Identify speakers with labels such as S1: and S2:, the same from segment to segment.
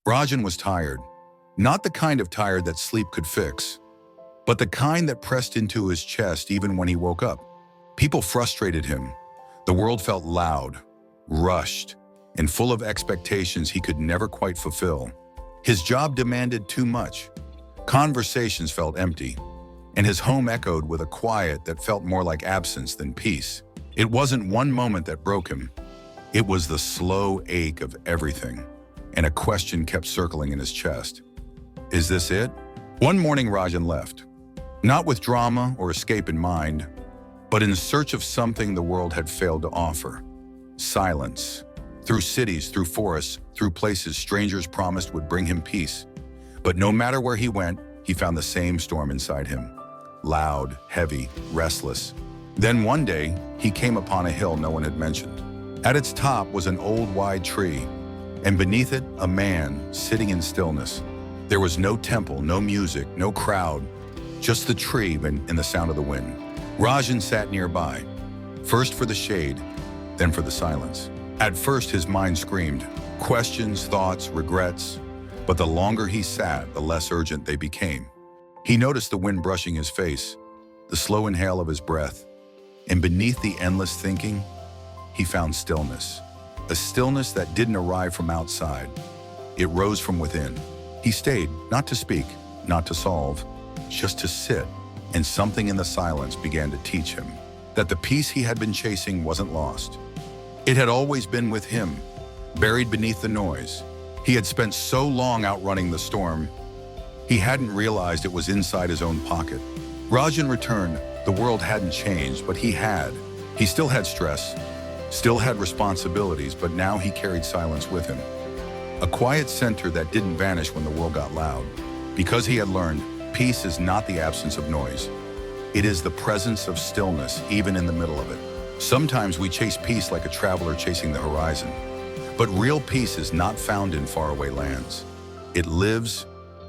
S1: Rajan was tired, not the kind of tired that sleep could fix, but the kind that pressed into his chest even when he woke up. People frustrated him. The world felt loud, rushed, and full of expectations he could never quite fulfill. His job demanded too much. Conversations felt empty, and his home echoed with a quiet that felt more like absence than peace. It wasn't one moment that broke him. It was the slow ache of everything, and a question kept circling in his chest. Is this it? One morning, Rajan left, not with drama or escape in mind, but in search of something the world had failed to offer. Silence. Through cities, through forests, through places strangers promised would bring him peace. But no matter where he went, he found the same storm inside him. Loud, heavy, restless. Then one day, he came upon a hill no one had mentioned. At its top was an old, wide tree, and beneath it, a man sitting in stillness. There was no temple, no music, no crowd, just the tree and the sound of the wind. Rajan sat nearby, first for the shade, then for the silence. At first, his mind screamed, questions, thoughts, regrets, but the longer he sat, the less urgent they became. He noticed the wind brushing his face, the slow inhale of his breath, and beneath the endless thinking, he found stillness. A stillness that didn't arrive from outside. It rose from within. He stayed, not to speak, not to solve, just to sit, and something in the silence began to teach him that the peace he had been chasing wasn't lost. It had always been with him, buried beneath the noise. He had spent so long outrunning the storm, he hadn't realized it was inside his own pocket. Rajan returned. The world hadn't changed, but he had. He still had stress, still had responsibilities, but now he carried silence with him. A quiet center that didn't vanish when the world got loud. Because he had learned, peace is not the absence of noise. It is the presence of stillness, even in the middle of it. Sometimes we chase peace like a traveler chasing the horizon. But real peace is not found in faraway lands. It lives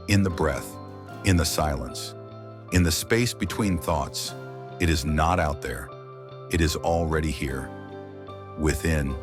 S1: in the breath, in the silence, in the space between thoughts. It is not out there. It is already here, within.